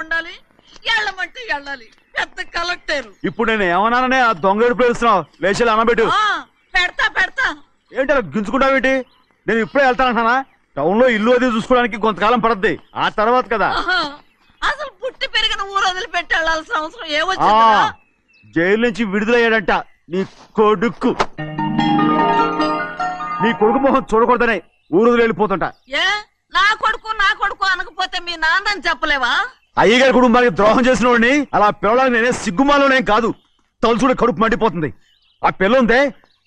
ఉండాలి, వెళ్ళమంటే వెళ్ళాలి. పెద్ద కలెక్టర్. ఇప్పుడు నేను ఏమన్నాననే ఆ దొంగ ఏడుపు వేస్తున్నావు. లేచి అనబెట్టు. పెడతా పెడతా. ఏంటి అలా గించుకుంటావేంటి? నేను ఇప్పుడే వెళ్తానంటానా? టౌన్ లో ఇల్లు అది చూసుకోవడానికి కొంతకాలం పడద్ది. ఆ తర్వాత కదా. అసలు పుట్టి పెరిగిన ఊరు వదిలిపెట్టి వెళ్ళాల్సిన అవసరం ఏమొచ్చిందా? జైలు నుంచి విడుదలయ్యాడంట నీ కొడుకు. నీ కొడుకు మొహం చూడకూడదనే ఊరు వదిలి వెళ్ళిపోతుంట. ఏ నా కొడుకు అనకపోతే మీ నాన్నని చెప్పలేవా? అయ్యగారి కుటుంబానికి ద్రోహం చేసిన వాడిని అలా పిల్లడానికి నేనే సిగ్గుమాలోనేం కాదు. తలుచుకుంటే కడుపు మండిపోతుంది. ఆ పిల్లందే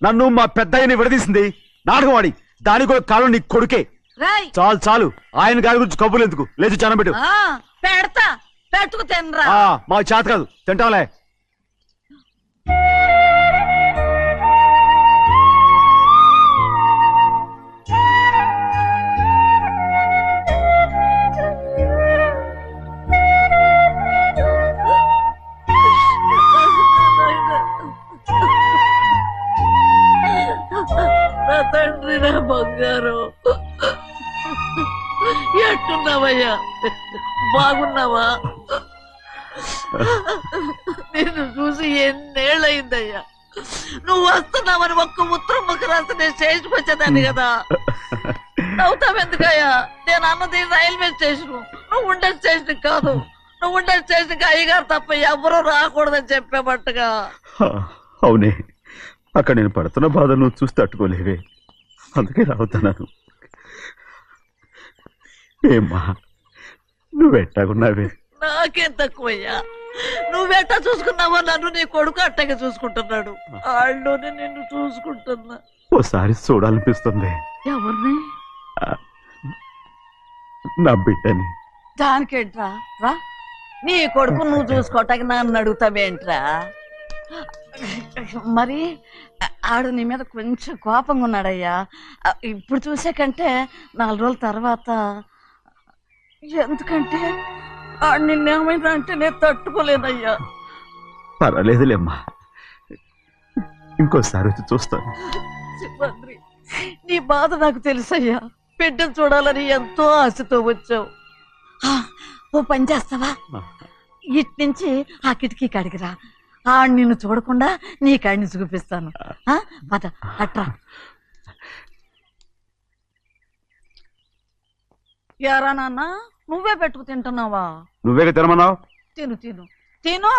నన్ను మా పెద్దయ్యని విడదీసింది. నాటకం ఆడి దానికి కూడా కాలం నీ కొడుకే. చాలు చాలు, ఆయన గారి గురించి కబుర్లు ఎందుకు? లేచి చనబెట్టు. పెడతా, పెట్టుకు తినరా. మాకు చేత కాదు, తింటాంలే. తండ్రి నా బంగారు, ఎట్టున్నావయ్యా? బాగున్నావా? నిన్ను చూసి ఎన్నేళ్ళయిందయ్యా. నువ్వు వస్తున్నావని ఒక్క ఉత్తరం ముక్క రాస్తే నేను స్టేషన్కి వచ్చేదాన్ని కదా. నవ్వుతావెందుకయ్యా? నేను అన్నది రైల్వే స్టేషన్, నువ్వు ఉండే స్టేషన్ కాదు. నువ్వు ఉండే స్టేషన్కి అయ్యగారు తప్ప ఎవరూ రాకూడదని చెప్పేమట్టుగా. అవునే, అక్కడ నేను పడుతున్న బాధ నువ్వు చూసి తట్టుకోలేవే, అందుకే రావుతున్నాను. ఏమ్మా నువ్వెట్టాగున్నావే? నాకేం తక్కువయ్యా. నువ్వెట్టా చూసుకున్నావో నన్ను నీ కొడుకు అట్టగా చూసుకుంటున్నాడు. వాళ్ళలోనే నిన్ను చూసుకుంటున్నా. ఓసారి చూడాలనిపిస్తుంది. ఎవరిని? నా బిడ్డని. దానికేంట్రా? రా, నీ కొడుకు నువ్వు చూసుకోవటానికి నన్ను అడుగుతావేంట్రా? మరి ఆడు నీ మీద కొంచెం కోపంగా ఉన్నాడయ్యా. ఇప్పుడు చూసే కంటే 4 రోజుల తర్వాత. ఎందుకంటే ఆడు నిన్నేమైనా అంటే నేను తట్టుకోలేదయ్యా. పర్వాలేదులేమ్మా, ఇంకోసారి వచ్చి చూస్తాను. శివాద్రి, నీ బాధ నాకు తెలుసయ్యా. బిడ్డను చూడాలని ఎంతో ఆశతో వచ్చావు. ఓ పని చేస్తావా? ఇటు నుంచి ఆ కిటికీ కడిగిరా. ఆడు నిన్ను చూడకుండా నీ కాడిని చూపిస్తాను. పద అట్రా. యారా నాన్న, నువ్వే పెట్టుకు తింటున్నావా? నువ్వే తినమన్నావు. తిను తిను తిను.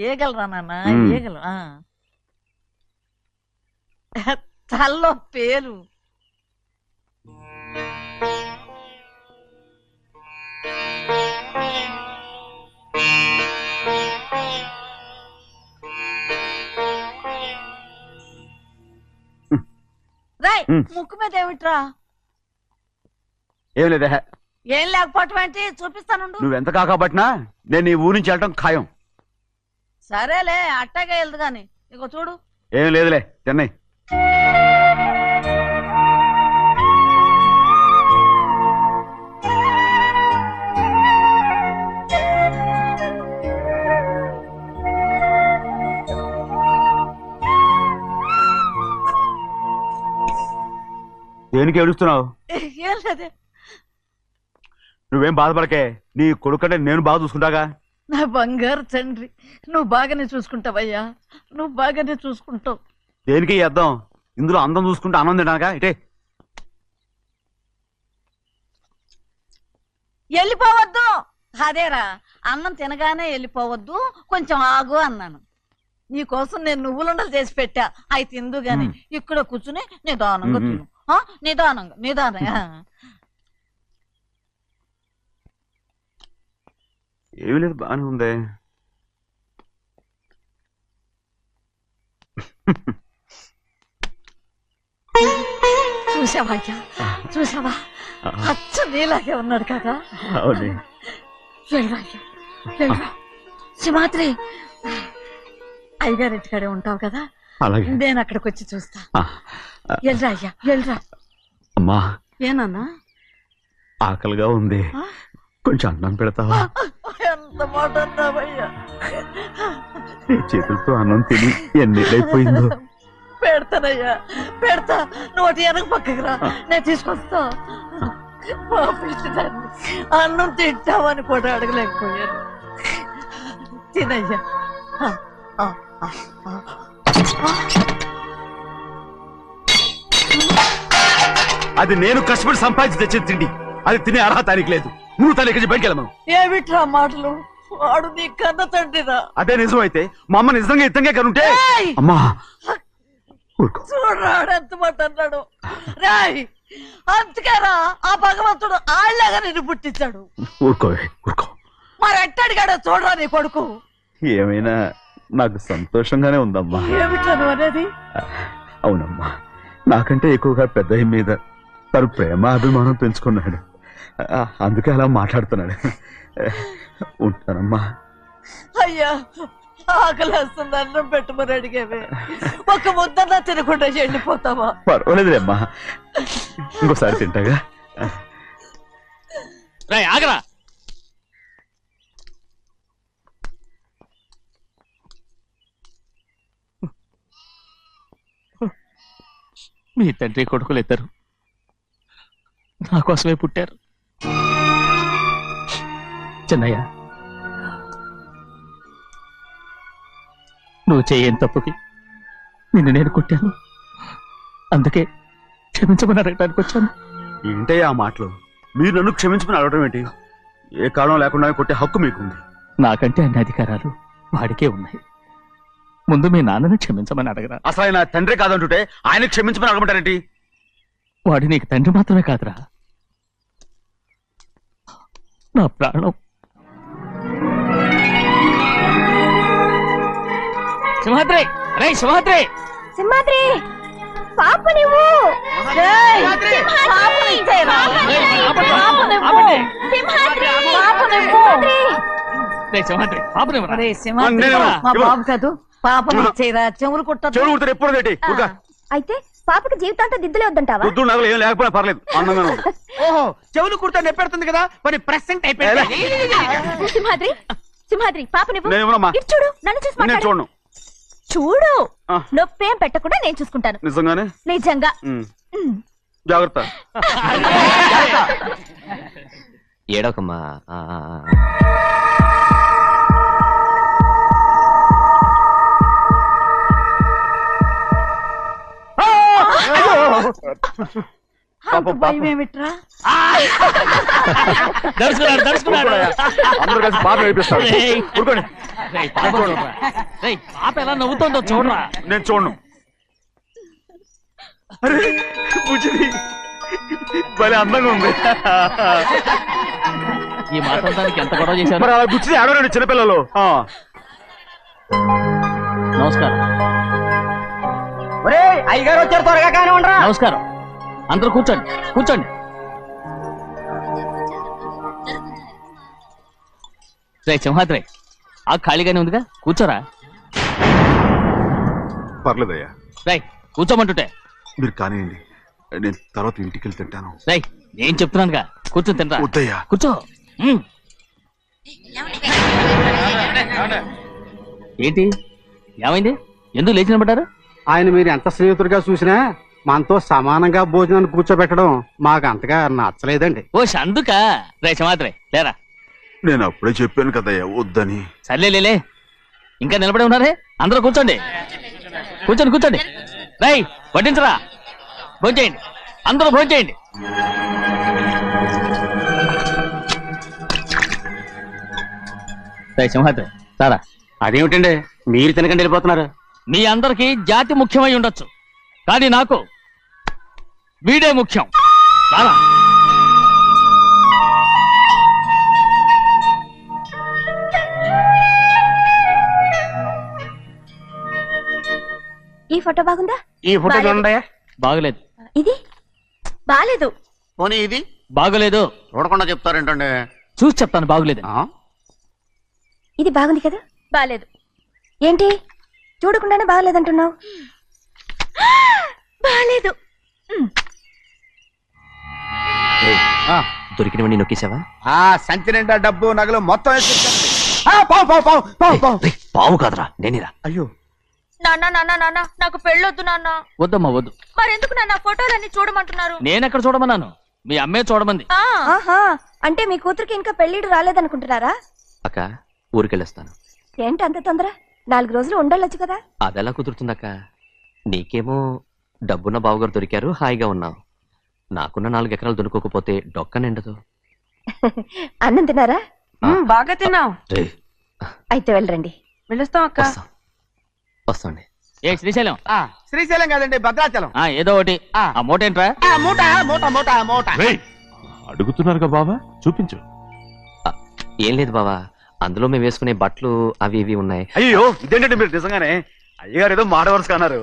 ఏగలరా నాన్న, ఏగలు. తల్లో పేరు. రాయ్, ముక్కు మీద ఏమిట్రా? ఏం లేదే. ఏం లేకపోవటం ఏంటి? చూపిస్తాను. నువ్వెంత కాకపట్టినా నేను ఈ ఊరి నుంచి వెళ్ళటం ఖాయం. సరేలే, అట్టగా వెళ్దు గాని. ఇగో చూడు. ఏం లేదులే, తిన్నాయి. దేనికి ఏడుస్తున్నావు? ఏం లేదే. నువ్వేం బాధపడకే, నీ కొడుకంటే నేను బాగా చూసుకుంటాగా. నా బంగారు తండ్రి, నువ్వు బాగానే చూసుకుంటావయ్యా. నువ్వు బాగానే చూసుకుంటావు. దేనికి అర్థం? ఇందులో అందం చూసుకుంటే ఆనందం తినగా. ఇటే వెళ్ళిపోవద్దు. అదేరా, అన్నం తినగానే వెళ్ళిపోవద్దు, కొంచెం ఆగు అన్నాను. నీకోసం నేను నువ్వులుండలు చేసి పెట్టా. అవి తిందు గాని ఇక్కడ కూర్చుని నిదానంగా తిను. నిదానంగా నిదానంగా. ఏమీ లేదు, బాగానే ఉంది. చూసావా చూసావా? అచ్చ నీలాగే ఉన్నాడు కదా. సింహాద్రి, అయ్యగారింటికాడే ఉంటావు కదా, నేను అక్కడికి వచ్చి చూస్తా. వెళ్ళరా అయ్యా, వెళ్ళరా. అమ్మా, ఏనన్నా? ఆకలిగా ఉంది, కొంచెం అన్నం పెడతావా? ఎంత మాట అన్నావయ్యా. చేతులతో అన్నం తిని ఎన్నిళ్ళైపోయిందో. పెడతానయ్యా, పెడతా. నువ్వు వెనక పక్కకి రా, నేను తీసుకొస్తా. పాపించదాన్ని అన్నం తింటామని కూడా అడగలేకపోయాను. తినయ్యా. అది నేను కష్టపడి సంపాదించి తెచ్చిన తిండి. అది తినే అర్హత ఆయనకి లేదు. నువ్వు తన ఇక్కడి బయటికి వెళ్ళమను. ఏమిట్రా మాటలు? వాడు నీ కన్న తండ్రిరా. అదే నిజం అయితే మా అమ్మ నిజంగా ఇద్దంగా కనుంటే. అమ్మా చూడరాడు ఎంత మాట అన్నాడు. రాయ్ అంతకేరా ఆ భగవంతుడు ఆళ్ళగా నిన్ను పుట్టించాడు. ఊరుకో ఊరుకో. మరి ఎట్టడిగాడో చూడరా నీ కొడుకు. ఏమైనా నాకు సంతోషంగానే ఉందమ్మా. ఏమిట్రా నువ్వు అనేది? అవునమ్మా, నాకంటే ఎక్కువగా పెద్ద మీద తను ప్రేమ అభిమానం పెంచుకున్నాడు. అందుకే అలా మాట్లాడుతున్నాడు. ఉంటానమ్మా. అయ్యా ఆకలేస్తుంది, అన్నం పెట్టమని అడిగేవే. ఒక ముద్దన్నా తినకుండా వెళ్ళిపోతావా? పర్వాలేదులేమ్మా, ఇంకోసారి తింటాగా. ఆగరా. మీ తండ్రి కొడుకులు ఇద్దరు నా కోసమే పుట్టారు. చిన్నయ్య, నువ్వు చేయని తప్పుకి నిన్ను నేను కొట్టాను. అందుకే క్షమించమని అడగడానికి వచ్చాను. ఏంటే ఆ మాటలు? మీరు నన్ను క్షమించమని అడగడం ఏంటి? ఏ కారణం లేకుండా కొట్టే హక్కు మీకుంది. నాకంటే అన్ని అధికారాలు వాడికే ఉన్నాయి. ముందు మీ నాన్నని క్షమించమని అడగరా. అసలు ఆయన తండ్రి కాదంటుంటే ఆయన క్షమించమని అడగమంటారేంటి? వాడి నీకు తండ్రి మాత్రమే కాదురా, నా ప్రాణం. సింహాద్రి, రే సింహాద్రి, సింహాద్రి పాప నువ్వు సింహాద్రి పాపనివ్వరా. అరే సింహాద్రి, మా బాబు కాదు, పాపని ఇచ్చేరా. చెవులు కుట్టదు. చెవులు కుడతారు ఎప్పుడు ఏంటి? అయితే పాపకి జీవితాంతం దిద్దులే వద్దంటావా? పొద్దు నగలు ఏం లేకపోయినా పర్లేదు, అందంగా ఉంది. ఓహో, చెవులు కుర్తా నెప్పెడుతుంది కదా, మరి ప్రెసెంట్ అయిపోయింది. సింహాద్రి, సింహాద్రి పాప నువ్వు నేను ఇవ్వనమ్మా. ఇటు చూడు, నన్ను చూసి నేను మాట్లాడు. చూడను. చూడు, ఆ. నొప్పేం పెట్టకుండా నేను చూసుకుంటాను. నిజంగానే? నిజంగా. జాగ్రత్త. ఏడోకమ్మా. అంత భయం ఏమిట్రా? దడుచుకున్నాడు, దడుచుకున్నాడు. అందరూ కలిసి బాగా నడిపిస్తారు. రేయ్. ఊరుకోండి. రేయ్, పాప చూడరా. రేయ్, పాప ఎలా నవ్వుతోందో చూడరా. నేను చూడను. అరే బుజ్జిది భలే అందంగా ఉంది. ఈ మాట్లాడడానికి ఎంత గొడవ చేశారు. మరి అలా బుజ్జిది ఆడవాడు చిన్నపిల్లలు. నమస్కారం. ఒరే అయ్యగారు వచ్చారు, త్వరగా కానీ ఉండరా. నమస్కారం. అందరూ కూర్చోండి, కూర్చోండి. రే సింహాద్రి, ఆ ఖాళీగానే ఉందిగా, కూర్చోరా. పర్లేదయ్యా, రై కూర్చోమంటుంటే. మీరు కానివ్వండి, నేను తర్వాత ఇంటికి వెళ్ళి తింటాను. రై నేను చెప్తున్నానుగా, కూర్చొని తినరా. వద్దయ్యా. కూర్చో. ఏంటి ఏమైంది? ఎందుకు లేచి నిలబడ్డారు? ఆయన మీరు ఎంత స్నేహితుడిగా చూసినా మనతో సమానంగా భోజనాన్ని కూర్చోబెట్టడం మాకు అంతగా నచ్చలేదండి. ఓ అందుక. రే సింహాద్రి లేరా. నేను అప్పుడే చెప్పాను కదయ్యా వద్దని. సర్లే లే, ఇంకా నిలబడి ఉన్నారే. అందరూ కూర్చోండి, కూర్చోండి, కూర్చోండి. రై వడ్డించరా, భోంచేయండి, అందరూ భోంచేయండి. రై సింహాద్రి సారా. అదేమిటండి మీరు తినకండి వెళ్ళిపోతున్నారు? మీ అందరికీ జాతి ముఖ్యమై ఉండొచ్చు, కానీ నాకు వీడే ముఖ్యం. రారా. ఈ ఫోటో బాగుందా? ఈ ఫోటో చూడండి. బాగలేదు. ఇది బాలేదు. పోనీ ఇది బాగలేదు. చూడకుండా చెప్తారేంటండి? చూసి చెప్తాను బాగలేదు. ఇది బాగుంది కదా? బాలేదు. ఏంటి చూడకుండానే బాగలేదంటున్నావు? బాలేదు. దొరికినవన్నీ నొక్కేసావా? సంచి నిండా డబ్బు నగలు మొత్తం పావు కాదురా, నేనేరా. అయ్యో నాన్న నాన్న నాన్న, నాకు పెళ్ళొద్దు నాన్న. వద్దమ్మా వద్దు. మరెందుకు నాన్న ఫోటోలన్నీ చూడమంటున్నారు? నేనెక్కడ చూడమన్నాను? మీ అమ్మే చూడమంది. ఆహా, అంటే మీ కూతురికి ఇంకా పెళ్లిడు రాలేదనుకుంటున్నారా? అక్క ఊరికెళ్ళొస్తాను. ఏంటి అంత తొందర? 4 రోజులు ఉండొచ్చు కదా. అదెలా కుదురుతుందక్క? నీకేమో డబ్బున్న బావగారు దొరికారు, హాయిగా ఉన్నావు. నాకున్న 4 ఎకరాలు దొరకకపోతే డొక్క నిండదు. అన్నం తిన్నారా? బాగా తిన్నావు. రే, అయితే వెళ్ళరండి. వెళ్ళొస్తాం అక్క. వస్తాండి. ఏ శ్రీశైలం, శ్రీశైలం కాదండి, భద్రాచలం. ఏదో ఒకటి. ఆ మూట ఏంట్రా? మూట మూట మూట మూట. అడుగుతున్నారుగా బావా, చూపించు. ఏం లేదు బావా, అందులో మేము వేసుకునే బట్టలు అవి ఇవి ఉన్నాయి. అయ్యో ఇదేంటండి మీరు నిజంగానే అయ్యగారు ఏదో మాట వరుస అన్నారు.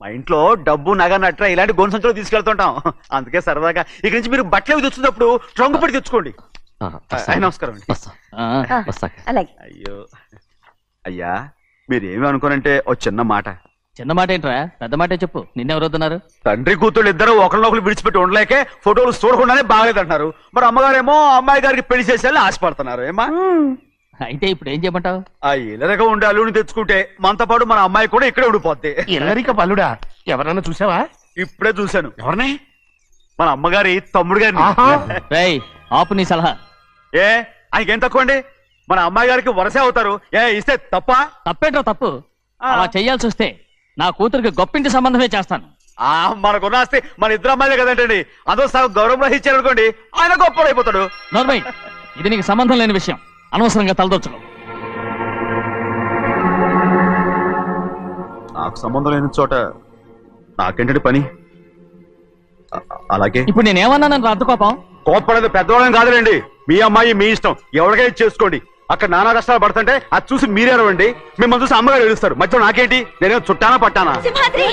మా ఇంట్లో డబ్బు నగ నట్ర ఇలాంటి గొంతు సంచులు తీసుకెళ్తుంటాం. అందుకే సరదాగా ఇక నుంచి మీరు బట్టలు తెచ్చుకున్నప్పుడు ట్రంక్ పెట్టి తెచ్చుకోండి. నమస్కారం అండి. వస్తాక. అలాగే. అయ్యో అయ్యా, మీరు ఏమి అనుకోనంటే ఓ చిన్న మాట. చిన్న మాట ఏంట్రా, పెద్ద మాటే చెప్పు. నిన్నెవరు వద్దన్నారు? తండ్రి కూతుళ్ళు ఇద్దరు ఒకరినొకరు విడిచిపెట్టి ఉండలేకే ఫోటోలు చూడకుండానే బాగలేదంటున్నారు. మరి అమ్మగారేమో అమ్మాయి గారికి పెళ్లి చేసేయాలని ఆశపడుతున్నారు. ఏమా అయితే ఇప్పుడు ఏం చేయమంటావు? ఆ ఇలరగా ఉండే అల్లుని తెచ్చుకుంటే మనతో పాటు మన అమ్మాయి కూడా ఇక్కడే ఉండిపోద్ది. ఎల్లరిక పల్లుడా, ఎవరన్నా చూసావా? ఇప్పుడే చూశాను. ఎవరిని? మన అమ్మగారి తమ్ముడు గారిని. రేయ్, ఆపు నీ సలహా. ఏ ఆయనకేం తక్కువ అండి? మన అమ్మాయి గారికి వరసే అవుతారు. ఏ ఇస్తే తప్ప? తప్పేంట్రా తప్పు. అలా చెయ్యాల్సి వస్తే నా కూతురికి గొప్పింటి సంబంధమే చేస్తాను. మనకున్న ఆస్తి మన ఇద్దరు అమ్మాయిలే కదంటండి. అదో సగం గౌరవం ఇచ్చారనుకోండి, ఆయన గొప్పడైపోతాడు. నోర్మై, ఇది నీకు సంబంధం లేని విషయం. అనవసరంగా తలదొచ్చుకో. నాకు సంబంధం లేని చోట నాకేంటండి పని? అలాగే ఇప్పుడు నేనేమన్నానని రద్దు కోపం? కోప్పడేది పెద్దవాళ్ళని కాదులేండి. మీ అమ్మాయి మీ ఇష్టం, ఎవరికైనా చేసుకోండి. అక్కడ నానా కష్టాలు పడుతుంటే అది చూసి మీరేరవండి. మిమ్మల్ని చూసి అమ్మగారు ఏడుస్తారు. మధ్యలో నాకేంటి? నేనేం చుట్టానా పట్టానా? సింహాద్రి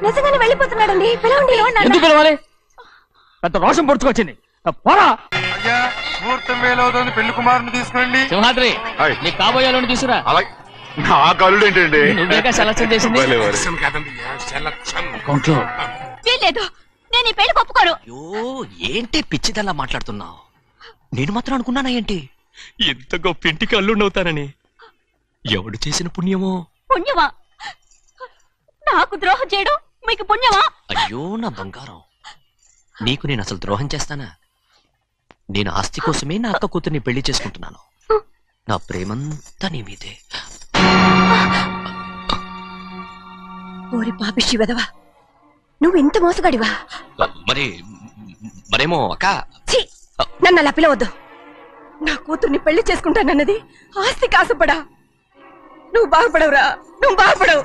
నిజంగానే వెళ్ళిపోతున్నాడండి. పిలవండి. ఎందుకు పిలవాలి? పెద్ద రోషం పొడుచుకొచ్చింది. పోరా ముహూర్తం వేలవుతుంది, పెళ్లి కుమారుని తీసుకురండి. సింహాద్రి, నీ కాబోయేలోని తీసుకురా. నా కళ్ళు ఏంటండి? నువ్వేగా సెలక్షన్ చేసింది. అకౌంట్లో వీల్లేదు, నేను ఈ పెళ్లి ఒప్పుకోను. అయ్యో, ఏంటి పిచ్చిదల్లా మాట్లాడుతున్నావు? నేను మాత్రం అనుకున్నానా ఏంటి ఎంత గొప్ప ఇంటికి అల్లుండవుతానని? ఎవడు చేసిన పుణ్యమో? పుణ్యమా? నాకు ద్రోహం చేయడం మీకు పుణ్యమా? అయ్యో నా బంగారం, నీకు నేను అసలు ద్రోహం చేస్తానా? నేను ఆస్తి కోసమే నా అక్క కూతుర్ని పెళ్లి చేసుకుంటున్నాను. నా ప్రేమంతా నీ మీదే. ఓరి పాపిష్టి వెదవా, నువ్వు ఇంత మోసగాడివా? మరేమో అక్క. నన్ను అలా పిలవద్దు. నా కూతుర్ని పెళ్లి చేసుకుంటానన్నది ఆస్తి కాసపడా. నువ్వు బాగుపడవురా, నువ్వు బాగుపడవు.